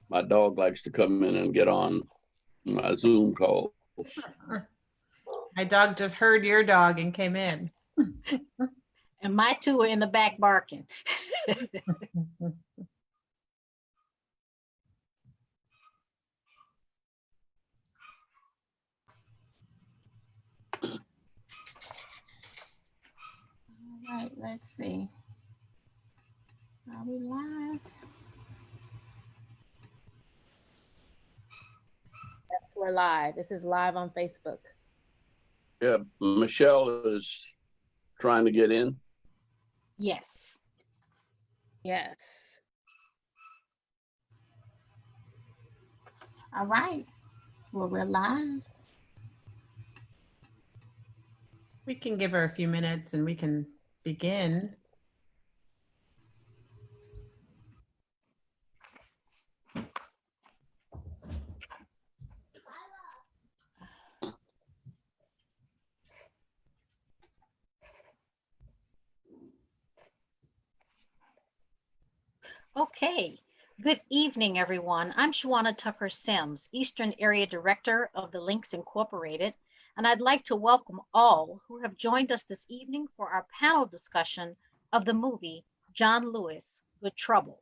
My dog likes to come in and get on my Zoom calls. My dog just heard your dog and came in. And my two are in the back barking. All right, let's see. Are we live? Yes, we're live. This is live on Facebook. Yeah, Michelle is trying to get in. Yes. Yes. All right. Well, we're live. We can give her a few minutes and we can begin. Okay. Good evening, everyone. I'm Shawana Tucker Sims, Eastern Area Director of the Links Incorporated, and I'd like to welcome all who have joined us this evening for our panel discussion of the movie John Lewis, Good Trouble.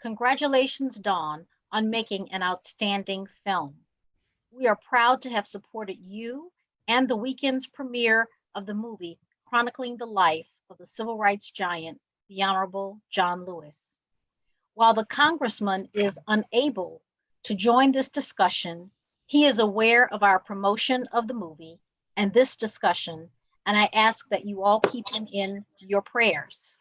Congratulations, Dawn, on making an outstanding film. We are proud to have supported you and the weekend's premiere of the movie chronicling the life of the civil rights giant, the Honorable John Lewis. While the Congressman is unable to join this discussion, he is aware of our promotion of the movie and this discussion, and I ask that you all keep him in your prayers.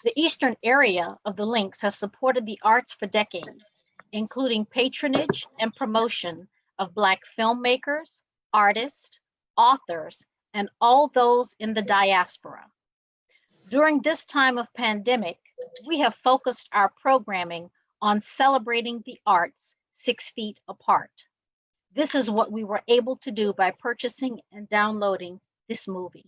The Eastern area of the Links has supported the arts for decades, including patronage and promotion of Black filmmakers, artists, authors, and all those in the diaspora. During this time of pandemic, we have focused our programming on celebrating the arts 6 feet apart. This is what we were able to do by purchasing and downloading this movie.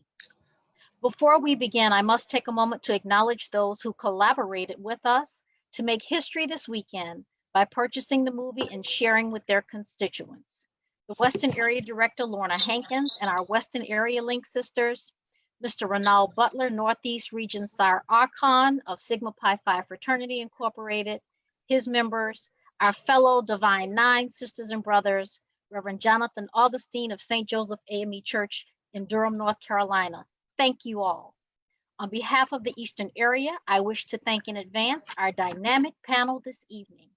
Before we begin, I must take a moment to acknowledge those who collaborated with us to make history this weekend by purchasing the movie and sharing with their constituents. The Western Area Director, Lorna Hankins, and our Western Area Link sisters, Mr. Ronald Butler, Northeast Region Sire Archon of Sigma Pi Phi Fraternity Incorporated, his members, our fellow Divine Nine sisters and brothers, Reverend Jonathan Augustine of St. Joseph AME Church in Durham, North Carolina. Thank you all. On behalf of the Eastern area, I wish to thank in advance our dynamic panel this evening.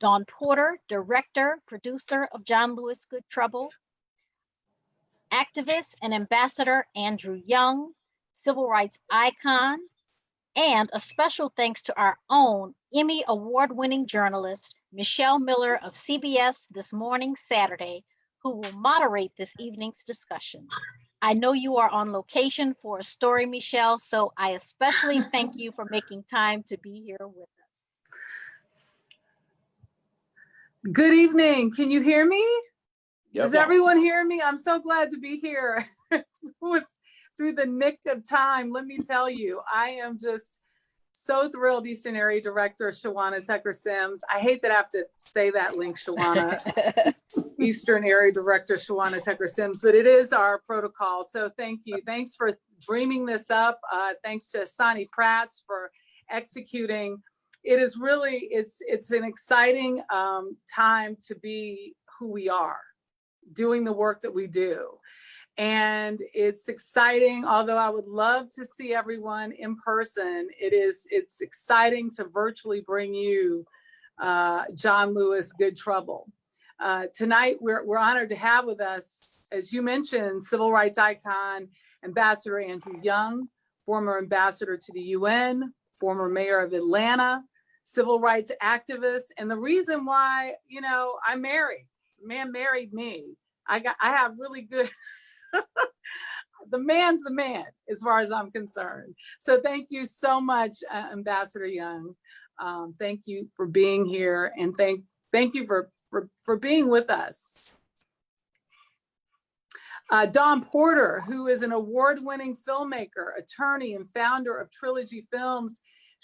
Dawn Porter, director, producer of John Lewis Good Trouble, activist and ambassador Andrew Young, civil rights icon, and a special thanks to our own Emmy award-winning journalist, Michelle Miller of CBS This Morning Saturday, who will moderate this evening's discussion. I know you are on location for a story, Michelle, so I especially thank you for making time to be here with us. Good evening. Can you hear me? Yep. Does everyone hear me? I'm so glad to be here. Through the nick of time, let me tell you, I am just so thrilled. Eastern Area Director Shawana Tucker Sims. I hate that I have to say that, Link, Shawana. Eastern Area Director Shawana Tucker Sims, but it is our protocol. So thank you. Thanks for dreaming this up. Thanks to Sonny Prats for executing. It is really, it's an exciting time to be who we are, doing the work that we do. And it's exciting, although I would love to see everyone in person, it's exciting to virtually bring you John Lewis Good Trouble. Tonight, we're honored to have with us, as you mentioned, civil rights icon, Ambassador Andrew Young, former ambassador to the UN, former mayor of Atlanta, civil rights activist. And the reason why, you know, I'm married, man married me. I have really good, the man's the man, as far as I'm concerned. So thank you so much, Ambassador Young. Thank you for being here, and thank you for being with us. Dawn Porter, who is an award-winning filmmaker, attorney, and founder of Trilogy Films.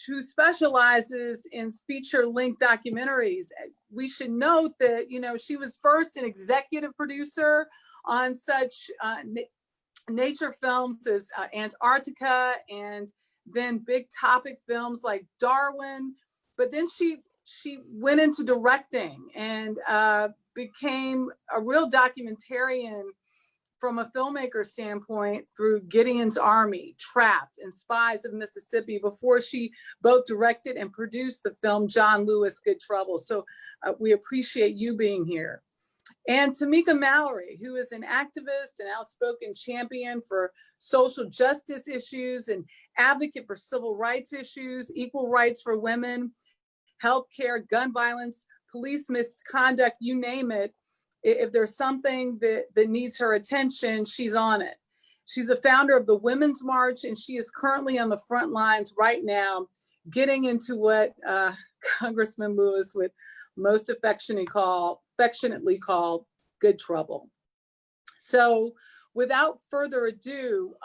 who specializes in feature-length documentaries. We should note that, she was first an executive producer on such nature films as Antarctica, and then big topic films like Darwin. But then she went into directing and became a real documentarian from a filmmaker standpoint through Gideon's Army, Trapped, and Spies of Mississippi before she both directed and produced the film John Lewis, Good Trouble. So we appreciate you being here. And Tamika Mallory, who is an activist and outspoken champion for social justice issues and advocate for civil rights issues, equal rights for women, healthcare, gun violence, police misconduct, you name it. If there's something that needs her attention, she's on it. She's a founder of the Women's March, and she is currently on the front lines right now, getting into what Congressman Lewis would most affectionately call good trouble. So without further ado,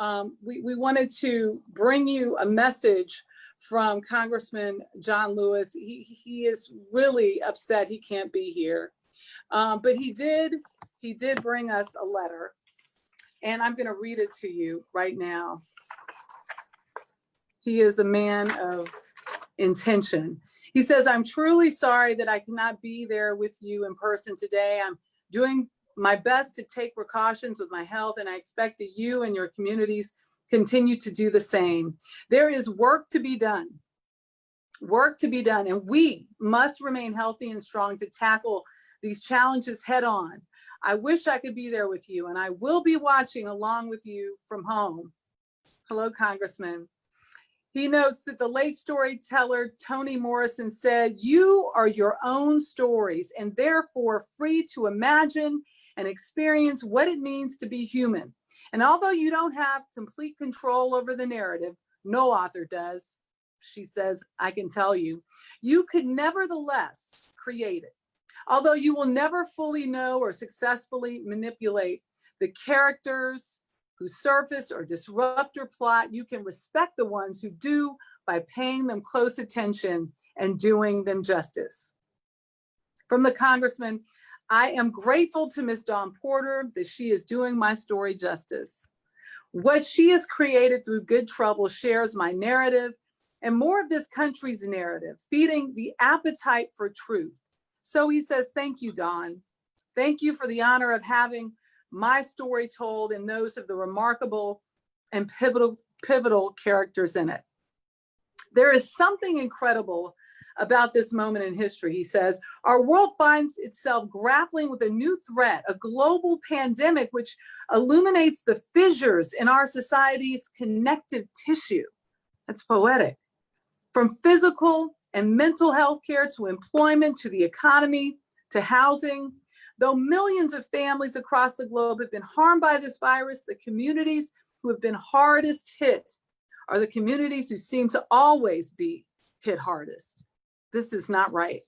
we wanted to bring you a message from Congressman John Lewis. He is really upset he can't be here. But he did bring us a letter, and I'm going to read it to you right now. He is a man of intention. He says, "I'm truly sorry that I cannot be there with you in person today. I'm doing my best to take precautions with my health, and I expect that you and your communities continue to do the same. There is work to be done, and we must remain healthy and strong to tackle these challenges head on. I wish I could be there with you, and I will be watching along with you from home. Hello, Congressman." He notes that the late storyteller Toni Morrison said, "You are your own stories and therefore free to imagine and experience what it means to be human. And although you don't have complete control over the narrative, no author does," she says, "I can tell you, you could nevertheless create it. Although you will never fully know or successfully manipulate the characters who surface or disrupt your plot, you can respect the ones who do by paying them close attention and doing them justice." From the Congressman, "I am grateful to Ms. Dawn Porter that she is doing my story justice. What she has created through Good Trouble shares my narrative and more of this country's narrative, feeding the appetite for truth. So," he says, "thank you, Dawn. Thank you for the honor of having my story told and those of the remarkable and pivotal characters in it. There is something incredible about this moment in history," he says. "Our world finds itself grappling with a new threat, a global pandemic, which illuminates the fissures in our society's connective tissue." That's poetic. "From physical and mental health care to employment, to the economy, to housing. Though millions of families across the globe have been harmed by this virus, the communities who have been hardest hit are the communities who seem to always be hit hardest. This is not right.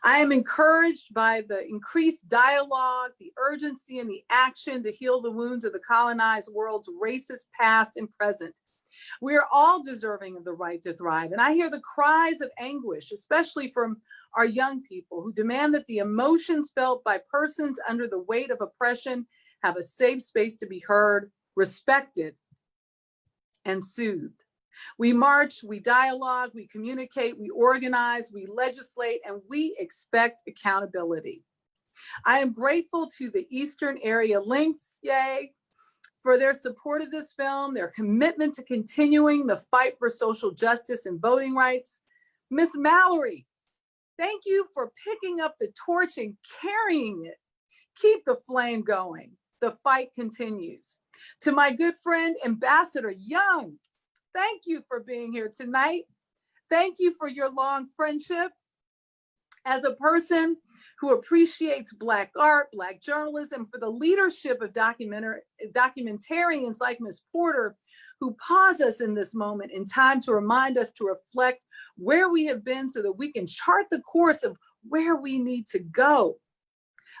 I am encouraged by the increased dialogue, the urgency, and the action to heal the wounds of the colonized world's racist past and present. We are all deserving of the right to thrive. And I hear the cries of anguish, especially from our young people, who demand that the emotions felt by persons under the weight of oppression have a safe space to be heard, respected, and soothed. We march, we dialogue, we communicate, we organize, we legislate, and we expect accountability. I am grateful to the Eastern Area Links, yay, for their support of this film, their commitment to continuing the fight for social justice and voting rights. Ms. Mallory, thank you for picking up the torch and carrying it. Keep the flame going. The fight continues. To my good friend, Ambassador Young, thank you for being here tonight. Thank you for your long friendship. As a person who appreciates Black art, Black journalism, for the leadership of documentarians like Ms. Porter, who pause us in this moment in time to remind us to reflect where we have been so that we can chart the course of where we need to go.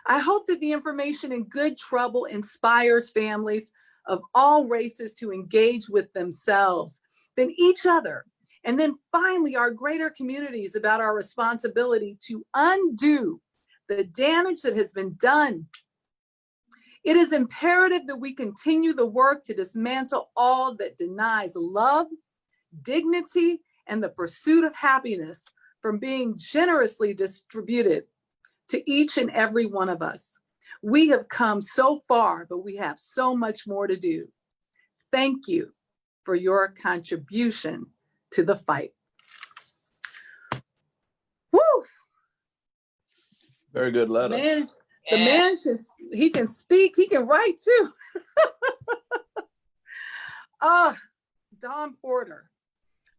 I hope that the information in Good Trouble inspires families of all races to engage with themselves, then each other, And then finally, our greater communities about our responsibility to undo the damage that has been done. It is imperative that we continue the work to dismantle all that denies love, dignity, and the pursuit of happiness from being generously distributed to each and every one of us. We have come so far, but we have so much more to do. Thank you for your contribution to the fight. Woo! Very good letter. Man, the man can speak, he can write too. Don Porter.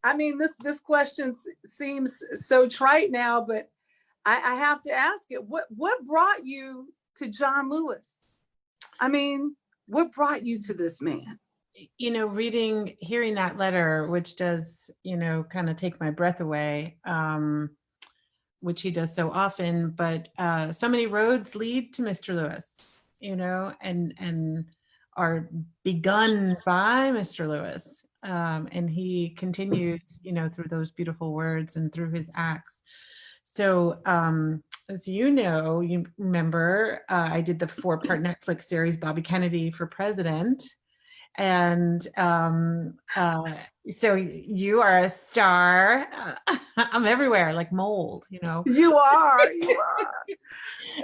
I mean, this question seems so trite now, but I have to ask it. What brought you to John Lewis? I mean, what brought you to this man? You know, hearing that letter, which does, you know, kind of take my breath away, which he does so often, but so many roads lead to Mr. Lewis, you know, and are begun by Mr. Lewis. And he continues, you know, through those beautiful words and through his acts. So as you know, you remember, I did the 4-part Netflix series, Bobby Kennedy for President. And so you are a star. I'm everywhere, like mold, you know. You are.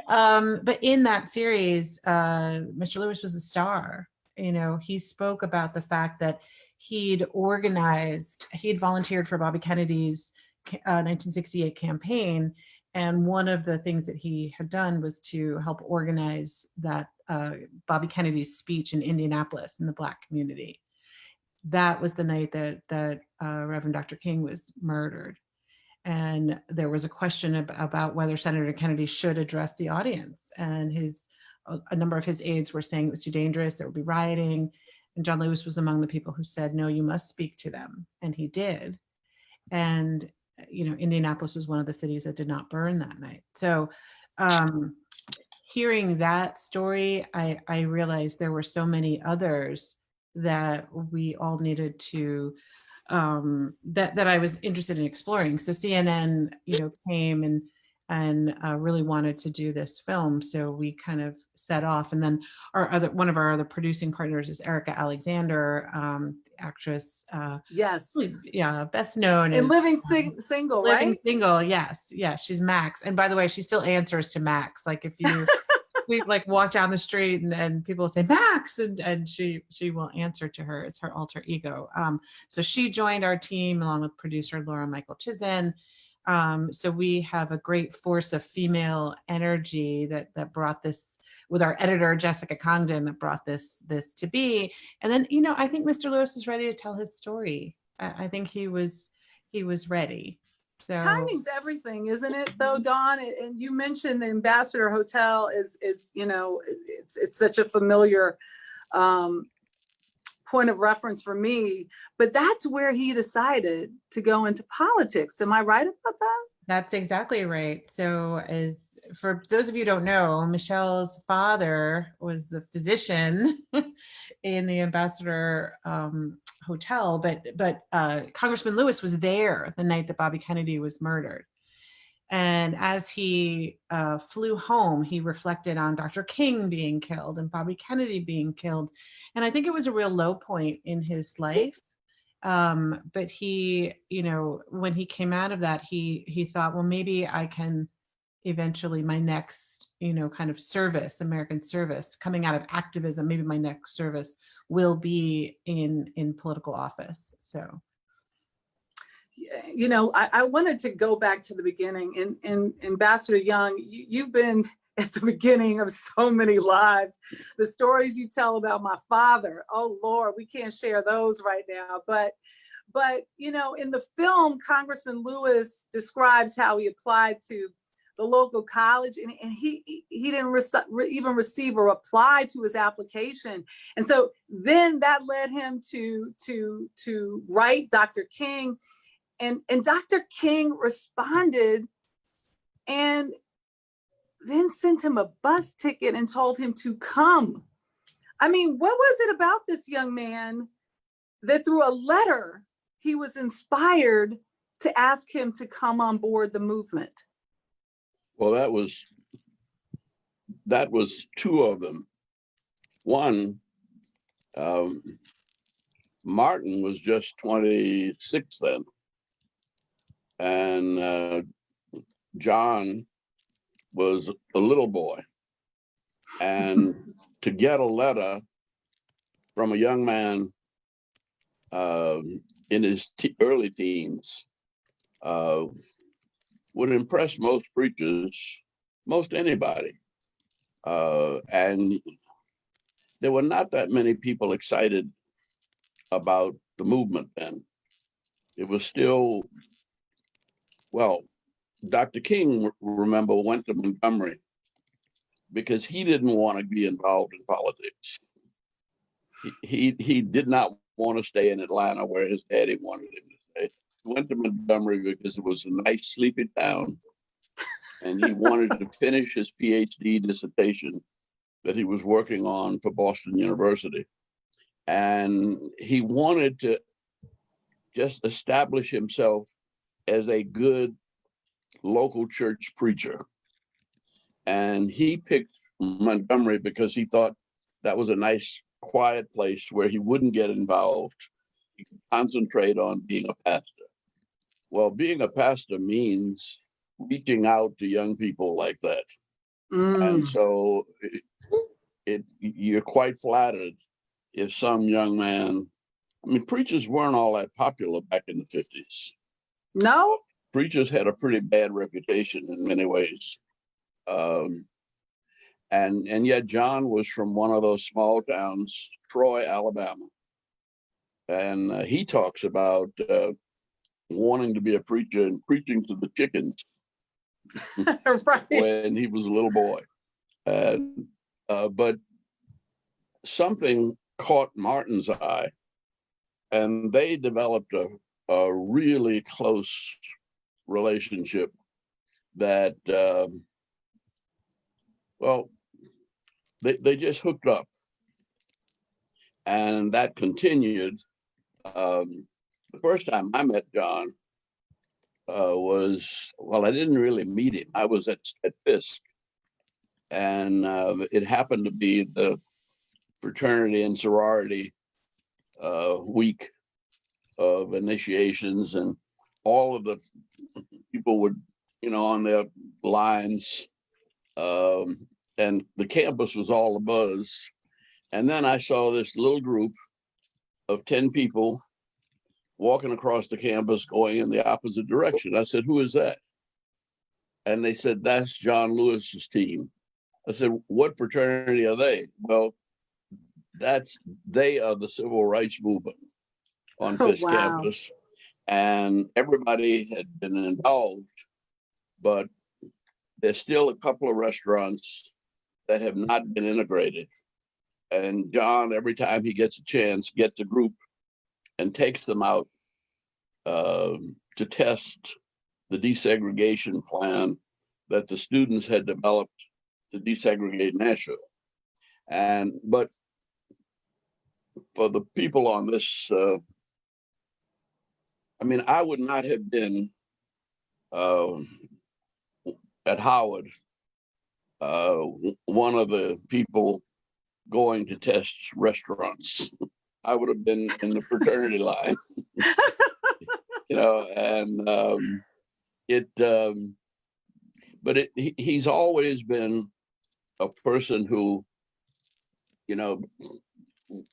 But in that series, Mr. Lewis was a star. You know, he spoke about the fact that he'd volunteered for Bobby Kennedy's 1968 campaign. And one of the things that he had done was to help organize that Bobby Kennedy's speech in Indianapolis in the Black community. That was the night that Reverend Dr. King was murdered. And there was a question about whether Senator Kennedy should address the audience. And a number of his aides were saying it was too dangerous, there would be rioting. And John Lewis was among the people who said, no, you must speak to them. And he did. And, you know, Indianapolis was one of the cities that did not burn that night. So hearing that story, I realized there were so many others that we all needed to, that I was interested in exploring. So CNN, you know, came and really wanted to do this film. So we kind of set off, and then one of our other producing partners is Erica Alexander, actress. Yes. Yeah, best known and as Living Single, right? Living Single, yes, she's Max. And by the way, she still answers to Max. Like if you we like walk down the street and people say Max, and she will answer to her. It's her alter ego. So she joined our team along with producer Laura Michael Chizen. So we have a great force of female energy that brought this, with our editor Jessica Congdon, that brought this to be. And then, you know, I think Mr. Lewis is ready to tell his story. I think he was ready. So timing's everything, isn't it though, Dawn? And you mentioned the Ambassador Hotel is you know, it's such a familiar point of reference for me, but that's where he decided to go into politics. Am I right about that? That's exactly right. So as for those of you who don't know, Michelle's father was the physician in the Ambassador Hotel, but Congressman Lewis was there the night that Bobby Kennedy was murdered. And as he flew home, he reflected on Dr. King being killed and Bobby Kennedy being killed. And I think it was a real low point in his life. But he, you know, when he came out of that, he thought, well, maybe I can eventually, my next, you know, kind of service, American service, coming out of activism, maybe my next service will be in political office. So. You know, I wanted to go back to the beginning. And Ambassador Young, you've been at the beginning of so many lives. The stories you tell about my father, oh Lord, we can't share those right now. But you know, in the film, Congressman Lewis describes how he applied to the local college, and he didn't even receive a reply to his application. And so then that led him to write Dr. King. And Dr. King responded and then sent him a bus ticket and told him to come. I mean, what was it about this young man that through a letter he was inspired to ask him to come on board the movement? Well, that was two of them. One, Martin was just 26 then, and John was a little boy. And to get a letter from a young man in his early teens would impress most preachers, most anybody. And there were not that many people excited about the movement then. It was still, well, Dr. King, remember, went to Montgomery because he didn't want to be involved in politics. He did not want to stay in Atlanta where his daddy wanted him to stay. He went to Montgomery because it was a nice, sleepy town, and he wanted to finish his PhD dissertation that he was working on for Boston University. And he wanted to just establish himself as a good local church preacher. And he picked Montgomery because he thought that was a nice, quiet place where he wouldn't get involved. He could concentrate on being a pastor. Well, being a pastor means reaching out to young people like that. And so you're quite flattered if some young man, I mean, preachers weren't all that popular back in the 50s. No? Preachers had a pretty bad reputation in many ways. And yet John was from one of those small towns, Troy, Alabama. And he talks about wanting to be a preacher and preaching to the chickens Right. when he was a little boy. But something caught Martin's eye, and they developed a really close relationship that, well, they just hooked up. And that continued. The first time I met John was, well, I didn't really meet him. I was at Fisk. And it happened to be the fraternity and sorority week of initiations, and all of the people would, on their lines, and the campus was all abuzz. And then I saw this little group of 10 people walking across the campus going in the opposite direction. I said, "Who is that?" And they said, "That's John Lewis's team." I said, "What fraternity are they?" "Well, they are the civil rights movement on Fisk campus." And everybody had been involved, but there's still a couple of restaurants that have not been integrated. And John, every time he gets a chance, gets a group and takes them out to test the desegregation plan that the students had developed to desegregate Nashville. But for the people on this, I mean, I would not have been at Howard one of the people going to test restaurants. I would have been in the fraternity line, and he's always been a person who,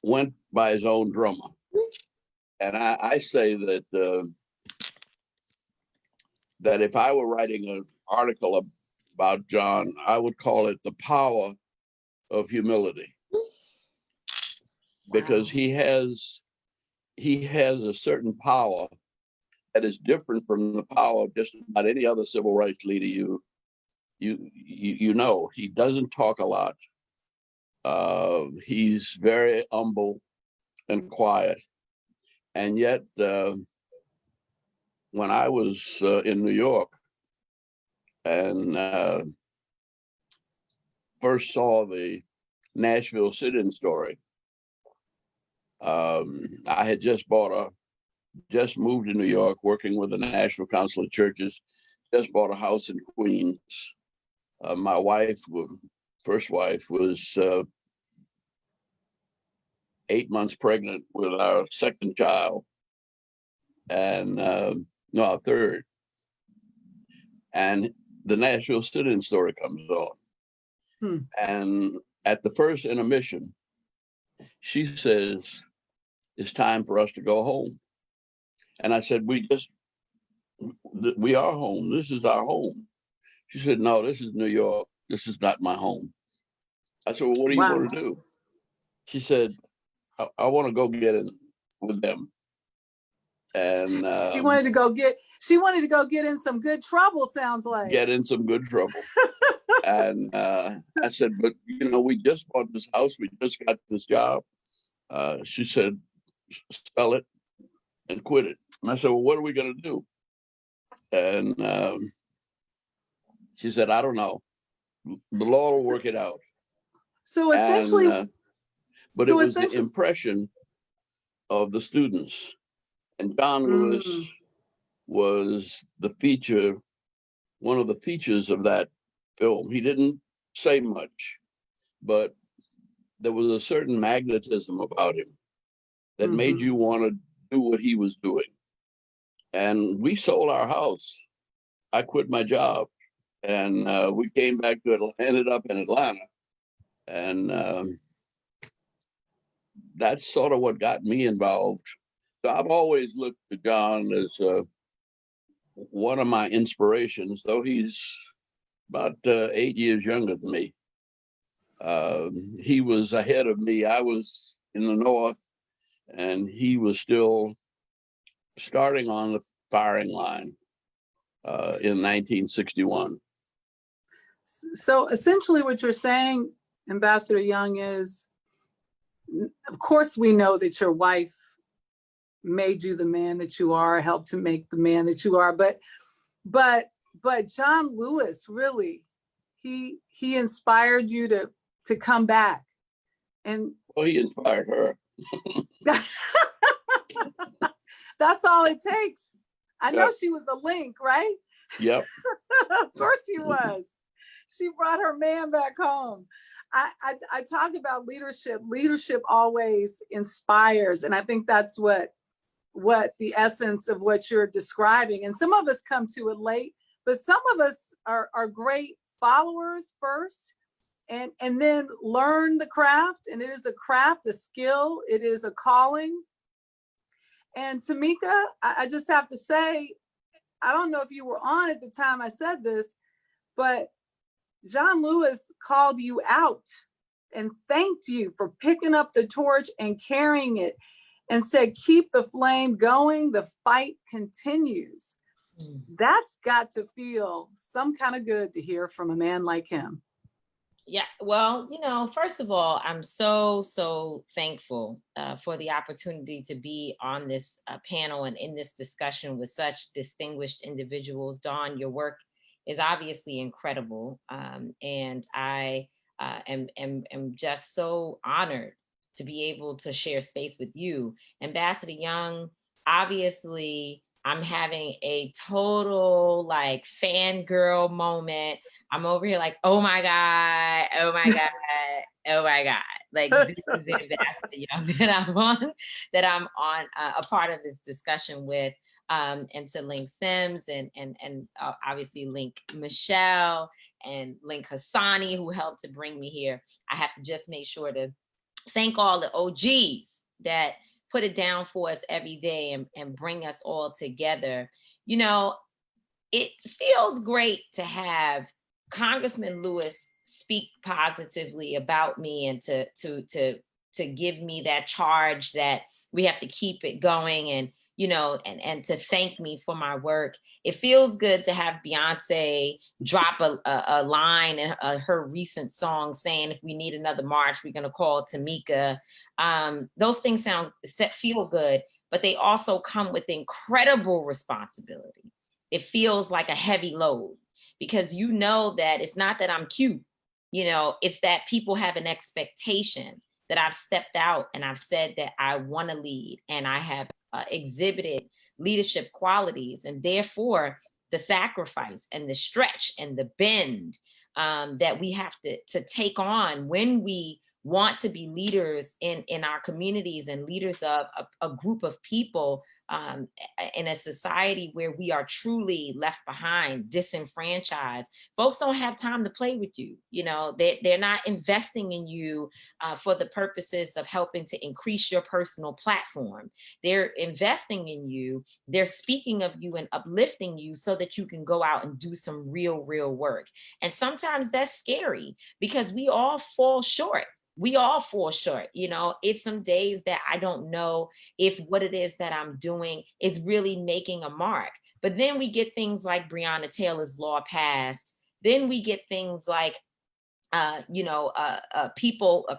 went by his own drummer. And I say that that if I were writing an article about John, I would call it The Power of Humility. Because he has a certain power that is different from the power of just about any other civil rights leader you know. He doesn't talk a lot. He's very humble and quiet. And yet, when I was in New York and first saw the Nashville sit-in story, I had just bought just moved to New York, working with the National Council of Churches, just bought a house in Queens. My wife, first wife, was 8 months pregnant with our second child, and no, our third. And the Nashville Sit-In story comes on. And at the first intermission, she says, it's time for us to go home. And I said, we are home. This is our home. She said, no, this is New York. This is not my home. I said, well, what do you want to do? She said, I want to go get in with them. And she wanted to go get in some good trouble, sounds like. Get in some good trouble. And I said, but we just bought this house. We just got this job. She said, sell it and quit it. And I said, well, what are we going to do? And she said, I don't know. The Lord will work it out. So essentially, but it was the impression of the students. And John Lewis was one of the features of that film. He didn't say much, but there was a certain magnetism about him that made you want to do what he was doing. And we sold our house. I quit my job, and we came back to Atlanta, ended up in Atlanta. And that's sort of what got me involved. So I've always looked to John as one of my inspirations, though he's about 8 years younger than me. He was ahead of me. I was in the North, and he was still starting on the firing line in 1961. So essentially what you're saying, Ambassador Young, is, of course, we know that your wife made you the man that you are, helped to make the man that you are, but John Lewis, really, he inspired you to come back. And well, he inspired her. That's all it takes. I know Yep. she was a link, right? Yep. Of course she was. She brought her man back home. I talk about leadership. Leadership always inspires. And I think that's what the essence of what you're describing. And some of us come to it late, but some of us are great followers first and then learn the craft. And it is a craft, a skill. It is a calling. And Tamika, I just have to say, I don't know if you were on at the time I said this, but John Lewis called you out and thanked you for picking up the torch and carrying it and said, keep the flame going, the fight continues. That's got to feel some kind of good to hear from a man like him. Yeah, well, first of all, I'm so thankful for the opportunity to be on this panel and in this discussion with such distinguished individuals. Dawn, your work is obviously incredible, and I am just so honored to be able to share space with you. Ambassador Young, obviously, I'm having a total fangirl moment. I'm over here oh my God, oh my God, oh my God. This is Ambassador Young that I'm on a part of this discussion with, and to Link Sims and obviously Link Michelle and Link Hassani, who helped to bring me here. I have to just make sure to thank all the OGs that put it down for us every day and bring us all together. It feels great to have Congressman Lewis speak positively about me and to give me that charge that we have to keep it going and to thank me for my work. It feels good to have Beyonce drop a line in her recent song saying, if we need another march, we're going to call Tamika. Those things feel good, but they also come with incredible responsibility. It feels like a heavy load because that it's not that I'm cute, it's that people have an expectation that I've stepped out and I've said that I want to lead and I have exhibited leadership qualities, and therefore the sacrifice and the stretch and the bend that we have to take on when we want to be leaders in our communities and leaders of a group of people in a society where we are truly left behind, disenfranchised. Folks don't have time to play with you. You know, they're not investing in you for the purposes of helping to increase your personal platform. They're investing in you. They're speaking of you and uplifting you so that you can go out and do some real work. And sometimes that's scary because we all fall short. We all fall short. You know, it's some days that I don't know if what it is that I'm doing is really making a mark. But then we get things like Breonna Taylor's law passed. Then we get things like,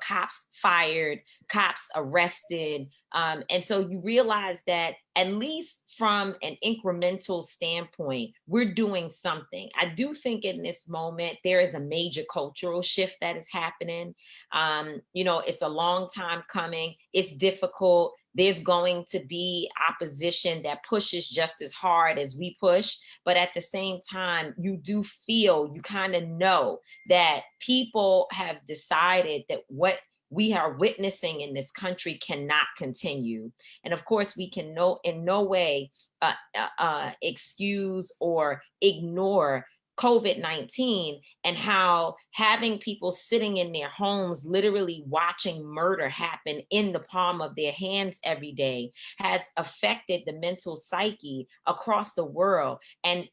cops fired, cops arrested. And so you realize that at least from an incremental standpoint, we're doing something. I do think in this moment, there is a major cultural shift that is happening. It's a long time coming. It's difficult. There's going to be opposition that pushes just as hard as we push. But at the same time, you do feel, you kind of know that people have decided that what we are witnessing in this country cannot continue. And of course, we can in no way excuse or ignore COVID-19 and how having people sitting in their homes, literally watching murder happen in the palm of their hands every day has affected the mental psyche across the world and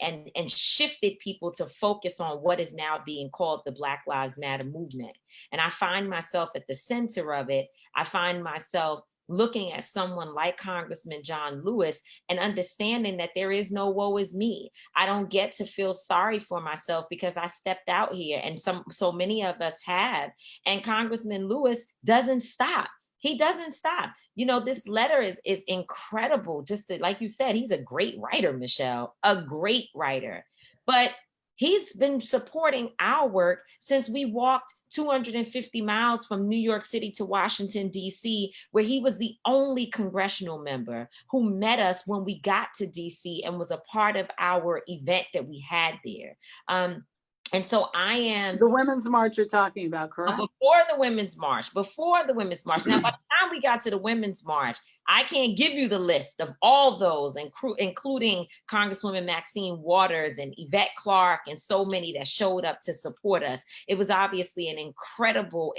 shifted people to focus on what is now being called the Black Lives Matter movement. And I find myself at the center of it. I find myself looking at someone like Congressman John Lewis and understanding that there is no woe is me. I don't get to feel sorry for myself because I stepped out here, and so many of us have. And Congressman Lewis doesn't stop. He doesn't stop. You know, this letter is incredible. Just to, like you said, he's a great writer, Michelle, a great writer. But he's been supporting our work since we walked 250 miles from New York City to Washington, D.C., where he was the only congressional member who met us when we got to D.C. and was a part of our event that we had there. And so I am— The Women's March you're talking about, correct? Before the Women's March. Now, by the time we got to the Women's March, I can't give you the list of all those, including Congresswoman Maxine Waters and Yvette Clarke and so many that showed up to support us. It was obviously an incredible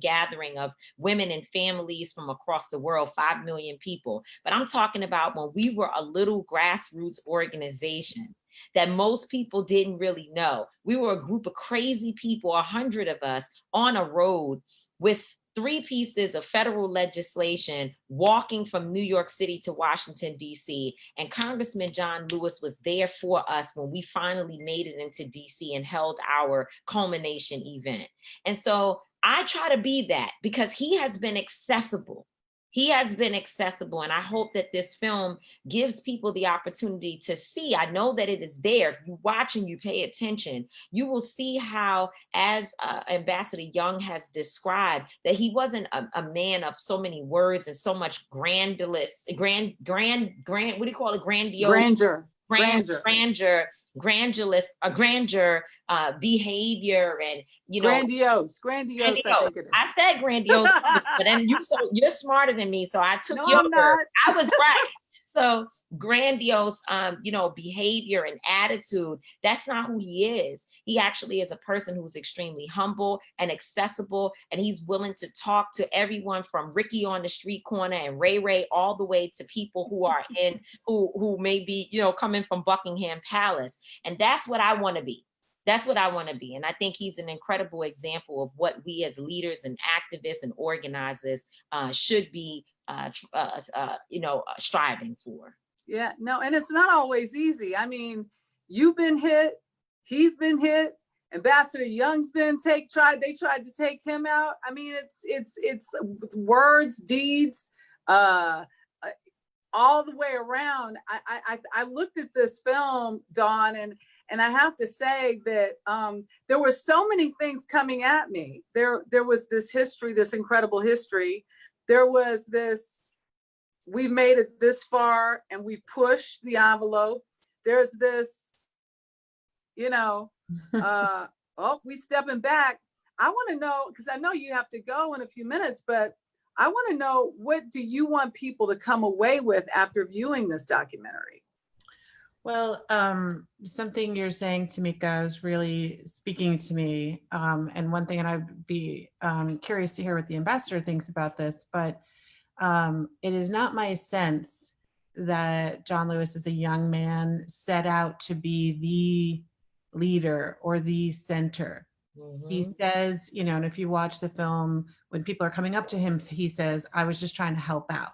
gathering of women and families from across the world, 5 million people. But I'm talking about when we were a little grassroots organization that most people didn't really know. We were a group of crazy people, 100 of us, on a road with 3 pieces of federal legislation, walking from New York City to Washington, D.C. And Congressman John Lewis was there for us when we finally made it into D.C. and held our culmination event. And so I try to be that because he has been accessible. He has been accessible, and I hope that this film gives people the opportunity to see. I know that it is there. If you watch and you pay attention, you will see how, as Ambassador Young has described, that he wasn't a man of so many words and so much grandiose, what do you call it? Grandeur, behavior, and grandiose. I think it is. I said grandiose, but then you're smarter than me, so I took your word. I was right. So grandiose, behavior and attitude, that's not who he is. He actually is a person who's extremely humble and accessible, and he's willing to talk to everyone from Ricky on the street corner and Ray Ray all the way to people who are who may be, coming from Buckingham Palace. And that's what I want to be. That's what I want to be. And I think he's an incredible example of what we as leaders and activists and organizers should be striving for. Yeah, no, and it's not always easy. I mean, you've been hit, he's been hit, Ambassador Young's been they tried to take him out. I mean, it's words, deeds, all the way around. I looked at this film, Dawn, and I have to say that there were so many things coming at me. There was this history, this incredible history. There was this we've made it this far and we pushed the envelope. There's this, you know, oh, we stepping back. I want to know, because I know you have to go in a few minutes, but I want to know, what do you want people to come away with after viewing this documentary? Well, something you're saying, Tamika, is really speaking to me. And one thing, and I'd be curious to hear what the ambassador thinks about this, but it is not my sense that John Lewis, as a young man, set out to be the leader or the center. He says, you know, and if you watch the film, when people are coming up to him, he says, I was just trying to help out.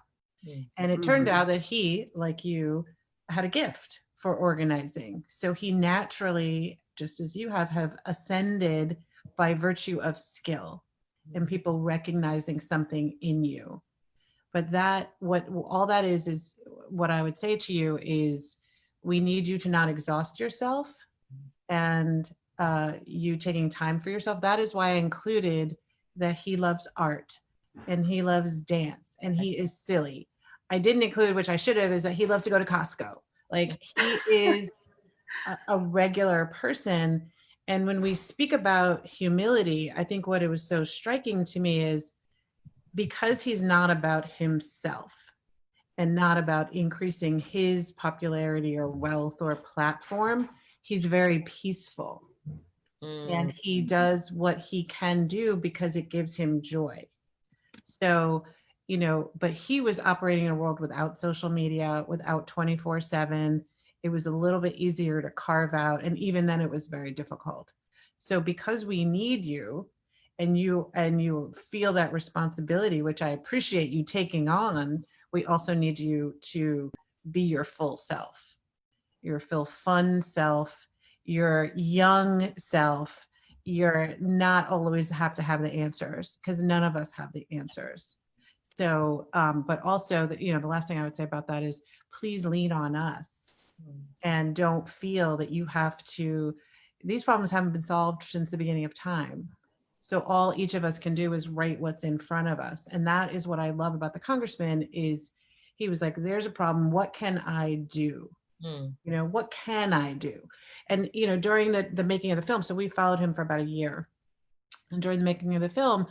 And it turned out that he, like you, had a gift for organizing. So he naturally, just as you have ascended by virtue of skill and people recognizing something in you. But that, what all that is what I would say to you is, we need you to not exhaust yourself, and you taking time for yourself. That is why I included that he loves art and he loves dance and he is silly. I didn't include, which I should have, is that he loves to go to Costco. Like, he is a regular person. And when we speak about humility, I think what it was so striking to me is, because he's not about himself and not about increasing his popularity or wealth or platform, he's very peaceful. And he does what he can do because it gives him joy. So, you know, but he was operating in a world without social media, without 24/7. It was a little bit easier to carve out. And even then it was very difficult. So because we need you, and you feel that responsibility, which I appreciate you taking on, we also need you to be your full self, your full fun self, your young self. You're not always have to have the answers, because none of us have the answers. So, but also that, you know, the last thing I would say about that is, please lean on us and don't feel that you have to, these problems haven't been solved since the beginning of time. So all each of us can do is write what's in front of us. And that is what I love about the congressman, is he was like, there's a problem. What can I do? You know, what can I do? And, you know, during the making of the film, so we followed him for about a year. And during the making of the film,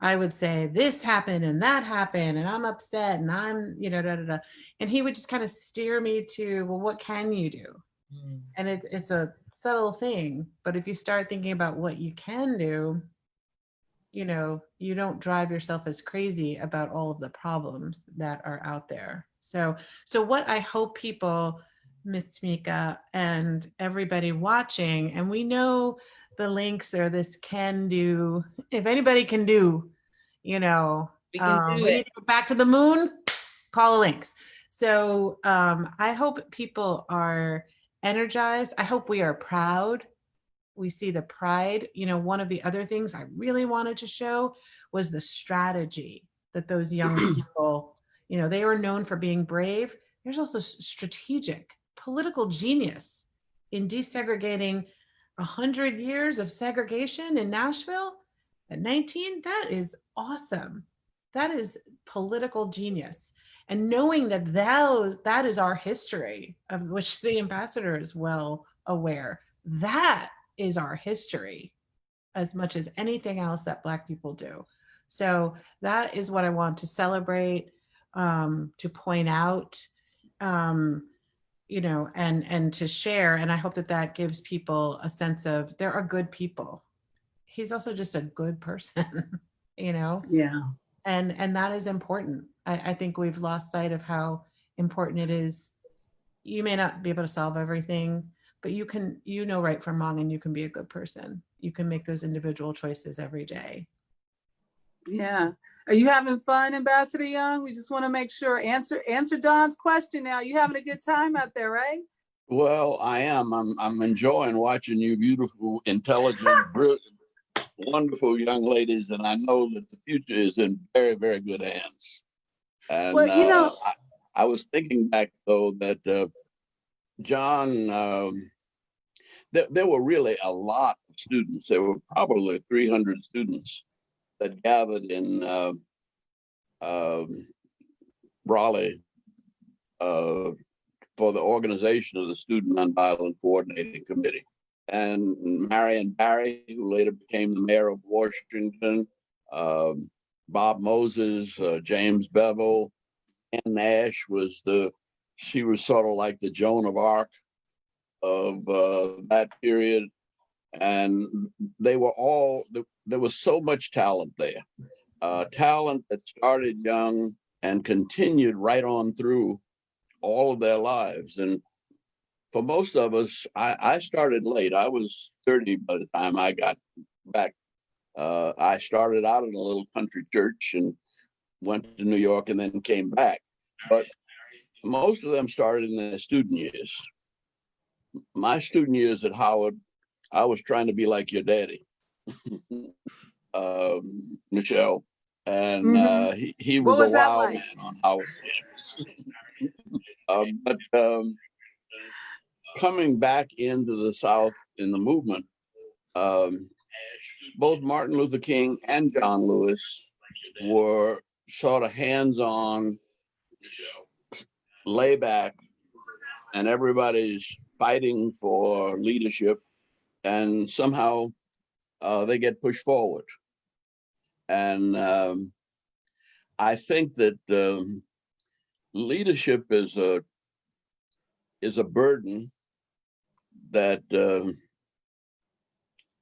I would say, this happened and that happened, and I'm upset, and I'm, you know, da, da, da. And he would just kind of steer me to, well, what can you do? And it's a subtle thing, but if you start thinking about what you can do, you know, you don't drive yourself as crazy about all of the problems that are out there. So what I hope people, Miss Tamika, and everybody watching, and we know the links are this can do, if anybody can do, you know, We can do we it. need to go back to the moon, call the links. So I hope people are energized. I hope we are proud. We see the pride. You know, one of the other things I really wanted to show was the strategy that those young people, you know, they were known for being brave. There's also strategic political genius in desegregating 100 years of segregation in Nashville at 19. That is awesome. That is political genius. And knowing that that is our history, of which the ambassador is well aware, that is our history as much as anything else that Black people do. So that is what I want to celebrate, to point out, you know, and to share. And I hope that that gives people a sense of, there are good people. He's also just a good person, you know? Yeah. And that is important. I think we've lost sight of how important it is. You may not be able to solve everything, but you can, you know, right from wrong, and you can be a good person. You can make those individual choices every day. Yeah. Are you having fun, Ambassador Young? We just want to make sure, answer Don's question now. You having a good time out there, right? Well, I am. I'm enjoying watching you beautiful, intelligent, brilliant, wonderful young ladies, and I know that the future is in very, very good hands. And Well, you know, I was thinking back, though, that John, there were really a lot of students. There were probably 300 students that gathered in Raleigh for the organization of the Student Nonviolent Coordinating Committee. And Marion Barry, who later became the mayor of Washington, Bob Moses, James Bevel, Ann Nash she was sort of like the Joan of Arc of that period. And they were all, there was so much talent there. Talent that started young and continued right on through all of their lives. And for most of us, I started late. I was 30 by the time I got back. I started out in a little country church and went to New York and then came back. But most of them started in their student years. My student years at Howard, I was trying to be like your daddy, Michelle. And he was What a was that wild like? man on Howard campus. But coming back into the South in the movement, both Martin Luther King and John Lewis were sort of hands-on, lay back, and everybody's fighting for leadership, and somehow they get pushed forward. And I think that leadership is a burden that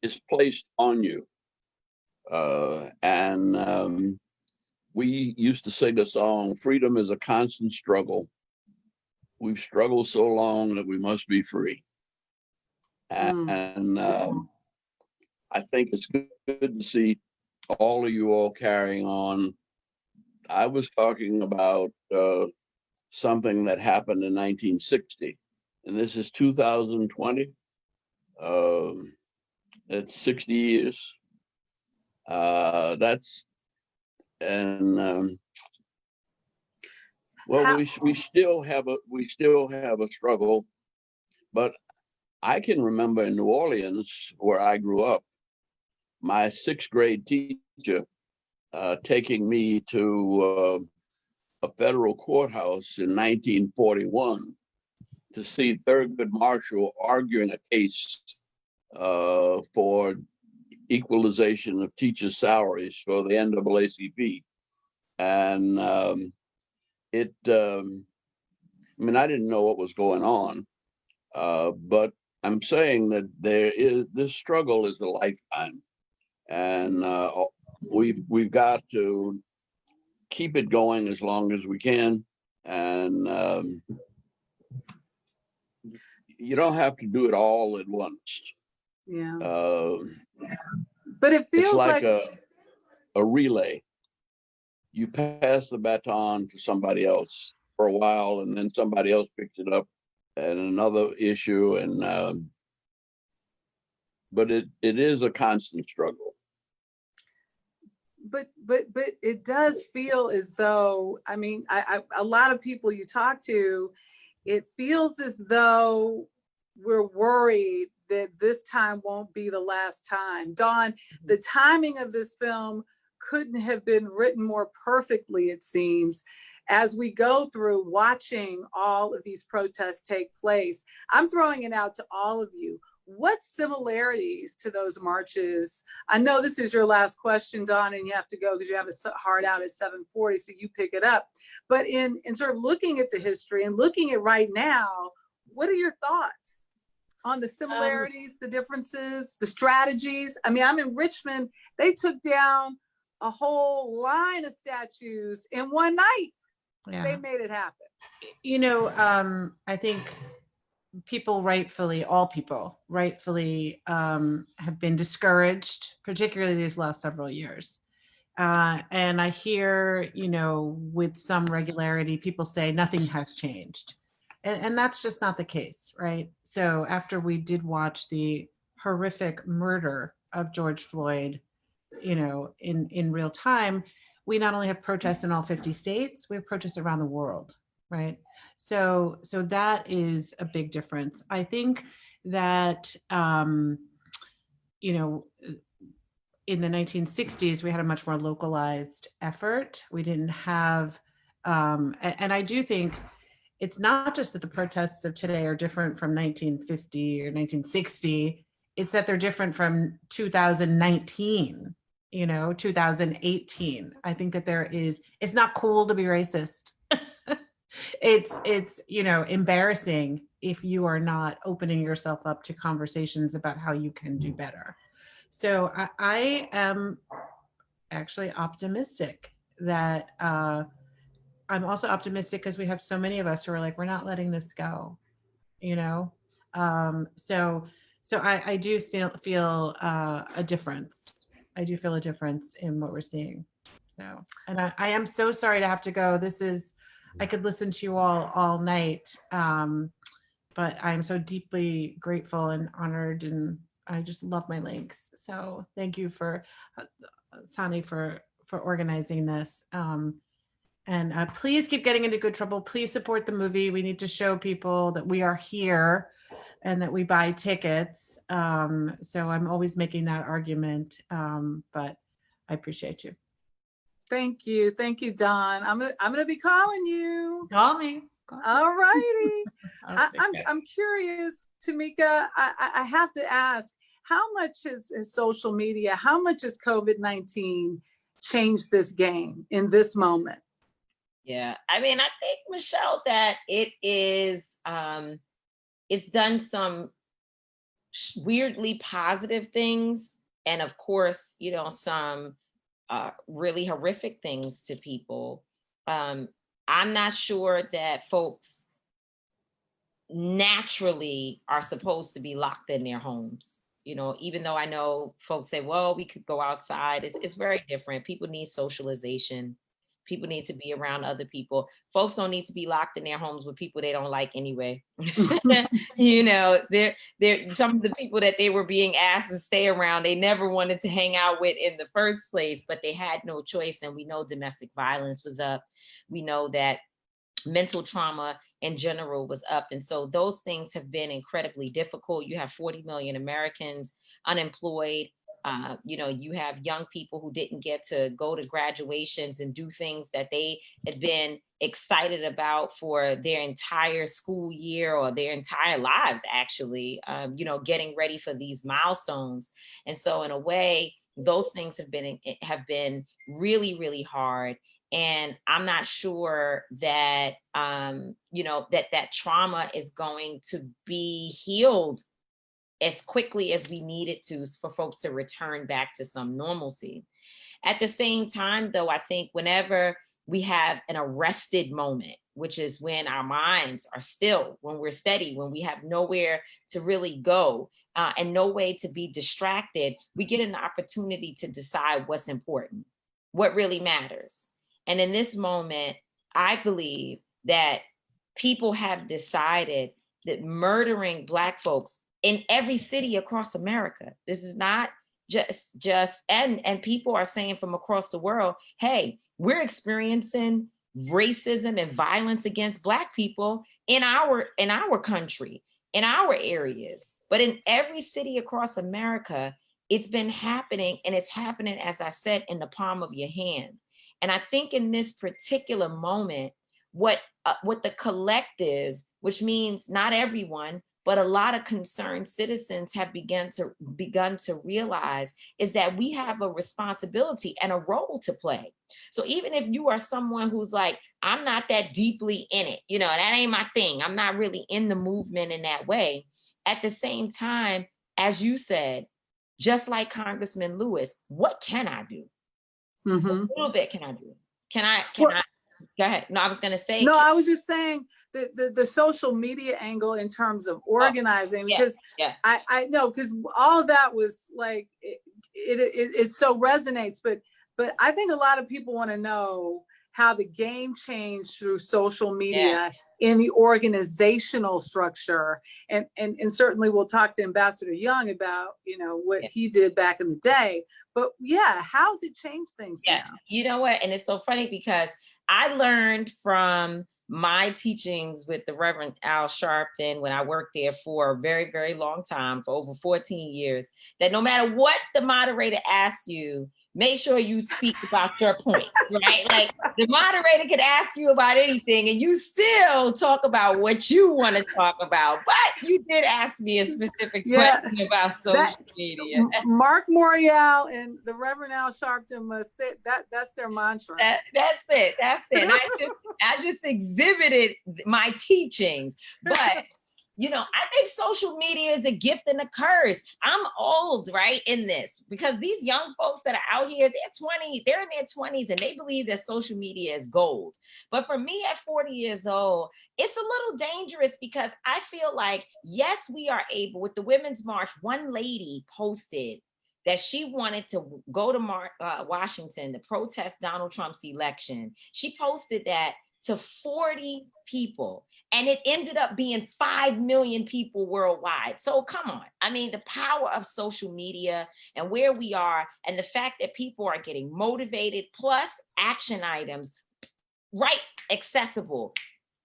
is placed on you. And we used to sing the song, "Freedom is a constant struggle. We've struggled so long that we must be free." And I think it's good to see all of you all carrying on. I was talking about something that happened in 1960, and this is 2020. It's 60 years. Well, we still have a struggle, but I can remember in New Orleans, where I grew up, my 6th grade teacher taking me to a federal courthouse in 1941 to see Thurgood Marshall arguing a case for equalization of teachers' salaries for the NAACP. And I didn't know what was going on, but I'm saying that this struggle is a lifetime, and we've got to keep it going as long as we can. And you don't have to do it all at once. Yeah. But it feels it's like like a relay. You pass the baton to somebody else for a while, and then somebody else picks it up, and another issue. And but it is a constant struggle. But it does feel as though, a lot of people you talk to, it feels as though we're worried that this time won't be the last time. Dawn, the timing of this film couldn't have been written more perfectly, it seems, as we go through watching all of these protests take place. I'm throwing it out to all of you. What similarities to those marches? I know this is your last question, Dawn, and you have to go because you have a hard out at 7:40, so you pick it up. But in sort of looking at the history and looking at right now, what are your thoughts on the similarities, the differences, the strategies? I'm in Richmond. They took down a whole line of statues in one night. Yeah. They made it happen. I think all people rightfully have been discouraged, particularly these last several years. And I hear, with some regularity, people say nothing has changed. And that's just not the case, right? So after we did watch the horrific murder of George Floyd, in real time, we not only have protests in all 50 states, we have protests around the world, right? So that is a big difference. I think that, in the 1960s, we had a much more localized effort. We didn't have And I do think it's not just that the protests of today are different from 1950 or 1960, it's that they're different from 2019, 2018. I think that it's not cool to be racist. It's embarrassing if you are not opening yourself up to conversations about how you can do better. So I am actually optimistic that I'm also optimistic because we have so many of us who are like, we're not letting this go, so I do feel a difference. I do feel a difference in what we're seeing. So, and I am so sorry to have to go. I could listen to you all night, but I'm so deeply grateful and honored, and I just love my links. So thank you for Sani for organizing this. And please keep getting into Good Trouble. Please support the movie. We need to show people that we are here and that we buy tickets. So I'm always making that argument, but I appreciate you. Thank you, Dawn. I'm gonna be calling you. Call me. All righty. Okay. I'm curious, Tamika. I have to ask, how much is social media? How much has COVID-19 changed this game in this moment? Yeah, I mean, I think, Michelle, that it is, it's done some weirdly positive things. And of course, some really horrific things to people. I'm not sure that folks naturally are supposed to be locked in their homes. Even though I know folks say, well, we could go outside. It's very different. People need socialization. People need to be around other people. Folks don't need to be locked in their homes with people they don't like anyway. They're some of the people that they were being asked to stay around, they never wanted to hang out with in the first place, but they had no choice. And we know domestic violence was up. We know that mental trauma in general was up. And so those things have been incredibly difficult. You have 40 million Americans unemployed. You have young people who didn't get to go to graduations and do things that they had been excited about for their entire school year or their entire lives, actually, getting ready for these milestones. And so in a way, those things have been really, really hard. And I'm not sure that, that trauma is going to be healed as quickly as we need it to for folks to return back to some normalcy. At the same time, though, I think whenever we have an arrested moment, which is when our minds are still, when we're steady, when we have nowhere to really go and no way to be distracted, we get an opportunity to decide what's important, what really matters. And in this moment, I believe that people have decided that murdering Black folks in every city across America, this is not just and people are saying from across the world, hey, we're experiencing racism and violence against Black people in our country, in our areas. But in every city across America, it's been happening, and it's happening, as I said, in the palm of your hand. And I think in this particular moment, what the collective, which means not everyone, but a lot of concerned citizens have begun to realize is that we have a responsibility and a role to play. So even if you are someone who's like, I'm not that deeply in it, that ain't my thing, I'm not really in the movement in that way. At the same time, as you said, just like Congressman Lewis, what can I do? Mm-hmm. A little bit can I do? Can I go ahead? No, I was going to say. No, I was just saying the social media angle in terms of organizing, because I know, because all of that was like, it so resonates, but I think a lot of people want to know how the game changed through social media in the organizational structure. And certainly we'll talk to Ambassador Young about, what he did back in the day. But how's it changed things now? You know what? And it's so funny because I learned from my teachings with the Reverend Al Sharpton when I worked there for a very, very long time, for over 14 years, that no matter what the moderator asks you, make sure you speak about your point, right? Like the moderator could ask you about anything and you still talk about what you want to talk about. But you did ask me a specific question about social media. Mark Morial and the Reverend Al Sharpton that's their mantra. That's it. And I just exhibited my teachings. But you know, I think social media is a gift and a curse. I'm old, right, in this, because these young folks that are out here, they're in their 20s and they believe that social media is gold. But for me at 40 years old, it's a little dangerous because I feel like, yes, we are able, with the Women's March, one lady posted that she wanted to go to Washington to protest Donald Trump's election. She posted that to 40 people. And it ended up being 5 million people worldwide. So come on. I mean, the power of social media and where we are and the fact that people are getting motivated, plus action items, right, accessible.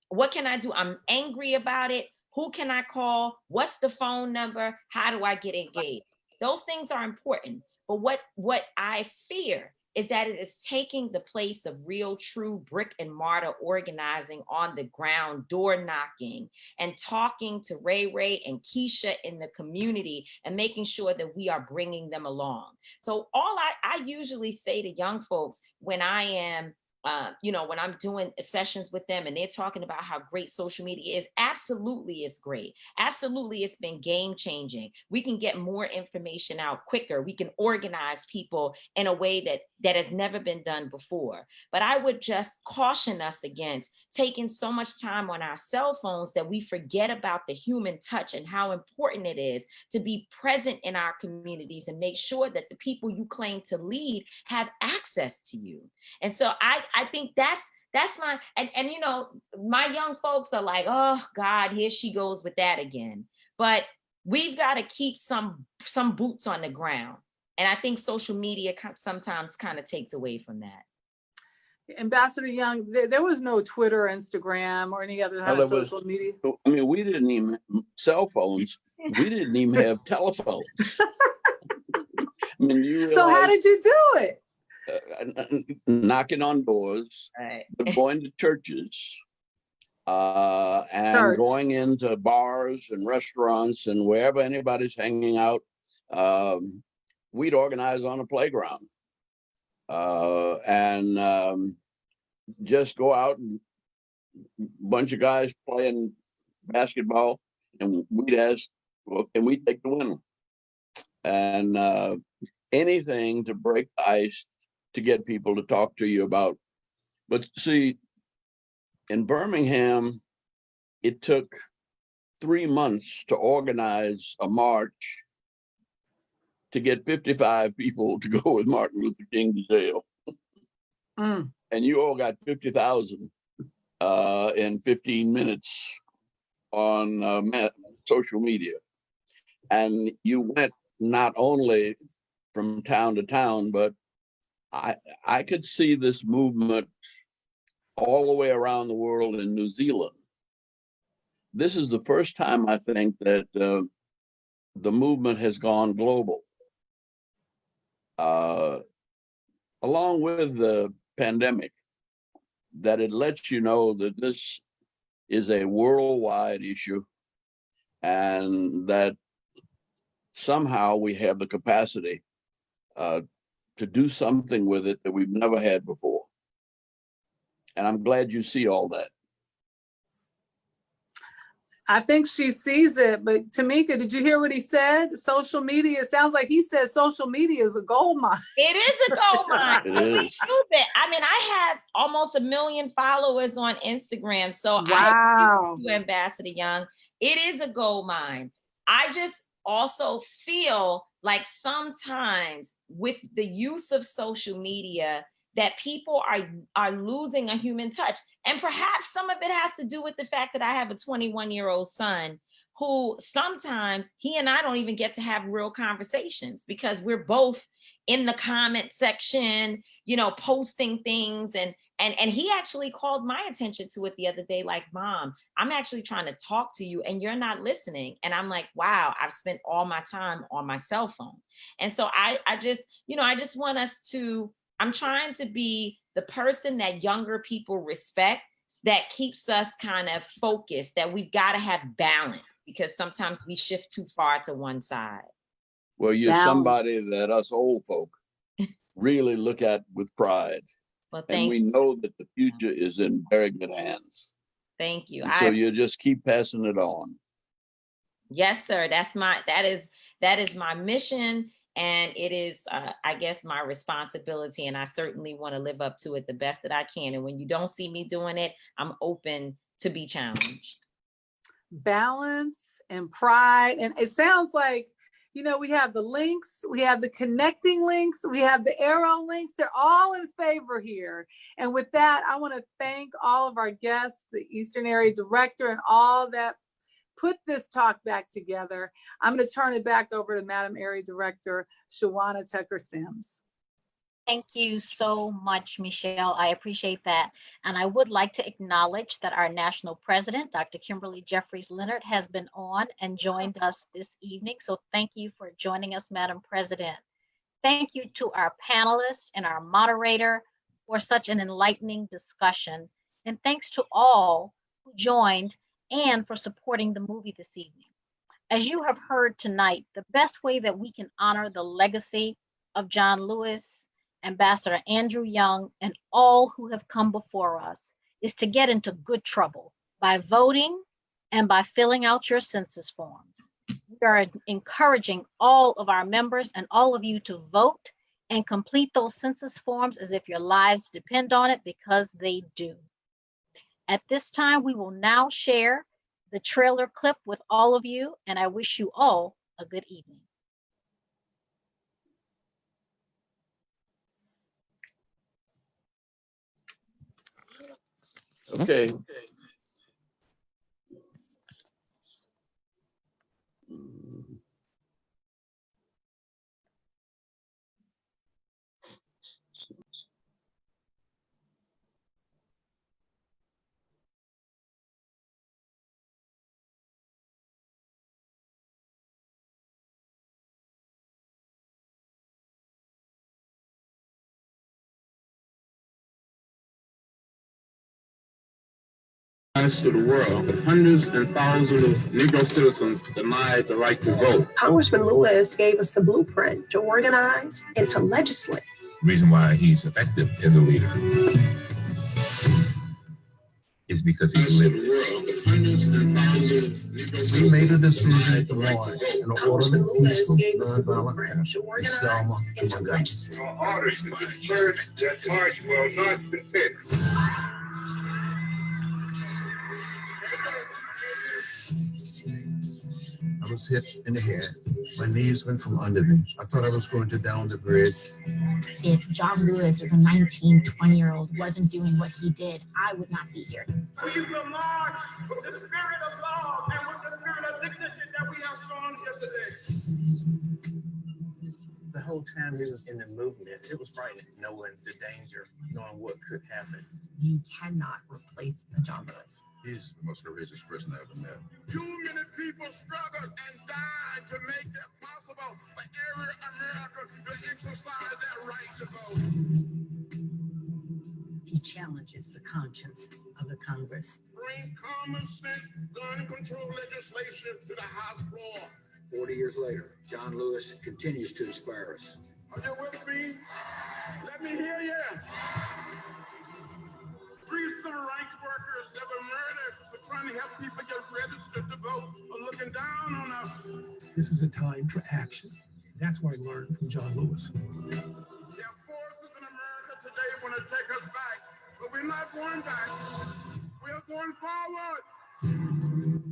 What can I do? I'm angry about it. Who can I call? What's the phone number? How do I get engaged? Those things are important. But what I fear is that it is taking the place of real, true brick and mortar organizing on the ground, door knocking, and talking to Ray and Keisha in the community and making sure that we are bringing them along. So all I usually say to young folks when I am when I'm doing sessions with them and they're talking about how great social media is, absolutely it's great. Absolutely, it's been game changing. We can get more information out quicker. We can organize people in a way that has never been done before. But I would just caution us against taking so much time on our cell phones that we forget about the human touch and how important it is to be present in our communities and make sure that the people you claim to lead have access to you. And so I think that's my, and you know, my young folks are like, oh God, here she goes with that again. But we've got to keep some boots on the ground. And I think social media sometimes kind of takes away from that. Ambassador Young, there was no Twitter, Instagram, or any other kind of social media. I mean, we didn't even, cell phones, we didn't even have telephones. I mean, you realize, so how did you do it? Knocking on doors, right, going to churches, and going into bars and restaurants and wherever anybody's hanging out. We'd organize on a playground and just go out, and a bunch of guys playing basketball, and we'd ask, well, can we take the winner? And anything to break the ice, to get people to talk to you about. But see, in Birmingham, it took 3 months to organize a march to get 55 people to go with Martin Luther King to jail. And you all got 50,000 in 15 minutes on social media. And you went not only from town to town, but I could see this movement all the way around the world in New Zealand. This is the first time, I think, that the movement has gone global. Along with the pandemic, that it lets you know that this is a worldwide issue and that somehow we have the capacity to do something with it that we've never had before. And I'm glad you see all that. I think she sees it, but Tamika, did you hear what he said? Social media, it sounds like he said social media is a gold mine. It is a gold mine. It is. I mean, I have almost 1 million followers on Instagram. So Wow. I agree with you, Ambassador Young. It is a gold mine. I just also feel like sometimes with the use of social media that people are losing a human touch. And perhaps some of it has to do with the fact that I have a 21-year-old son who sometimes he and I don't even get to have real conversations because we're both in the comment section, you know, posting things. And And he actually called my attention to it the other day, like, Mom, I'm actually trying to talk to you and you're not listening. And I'm like, wow, I've spent all my time on my cell phone. And so I just, I just want us to, I'm trying to be the person that younger people respect, that keeps us kind of focused, that we've got to have balance, because sometimes we shift too far to one side. Well, you're somebody that us old folk really look at with pride. Well, and we know that the future is in very good hands. Thank you. And so you just keep passing it on. Yes, sir. That is my mission. And it is, I guess, my responsibility. And I certainly want to live up to it the best that I can. And when you don't see me doing it, I'm open to be challenged. Balance and pride. And it sounds like, we have the links, we have the connecting links, we have the arrow links. They're all in favor here. And with that, I want to thank all of our guests, the Eastern Area Director, and all that put this talk back together. I'm going to turn it back over to Madam Area Director, Shawana Tucker-Sims. Thank you so much, Michelle. I appreciate that. And I would like to acknowledge that our national president, Dr. Kimberly Jeffries Leonard, has been on and joined us this evening. So thank you for joining us, Madam President. Thank you to our panelists and our moderator for such an enlightening discussion. And thanks to all who joined and for supporting the movie this evening. As you have heard tonight, the best way that we can honor the legacy of John Lewis, Ambassador Andrew Young, and all who have come before us is to get into good trouble by voting and by filling out your census forms. We are encouraging all of our members and all of you to vote and complete those census forms as if your lives depend on it, because they do. At this time, we will now share the trailer clip with all of you, and I wish you all a good evening. Okay. To the world, with hundreds and thousands of Negro citizens denied the right to vote. Congressman Lewis gave us the blueprint to organize and to legislate. The reason why he's effective as a leader is because he lived it. He made a decision to launch an orderly, peaceful, nonviolent to organize and to legislate. Our orders to disperse that march will not be fixed. I was hit in the head. My knees went from under me. I thought I was going to down the bridge. If John Lewis, as a 19, 20-year-old, wasn't doing what he did, I would not be here. We will march with the spirit of love and with the spirit of dignity that we have shown yesterday. The whole time he was in the movement, it was frightening, knowing the danger, knowing what could happen. You cannot replace John Lewis. He's the most courageous person I ever met. Too many people struggled and died to make it possible for every American to exercise their right to vote. He challenges the conscience of the Congress. Bring common sense gun control legislation to the House floor. 40 years later, John Lewis continues to inspire us. Are you with me? Let me hear you. 3 civil rights workers that were murdered for trying to help people get registered to vote are looking down on us. This is a time for action. That's what I learned from John Lewis. There are forces in America today want to take us back, but we're not going back. We're going forward.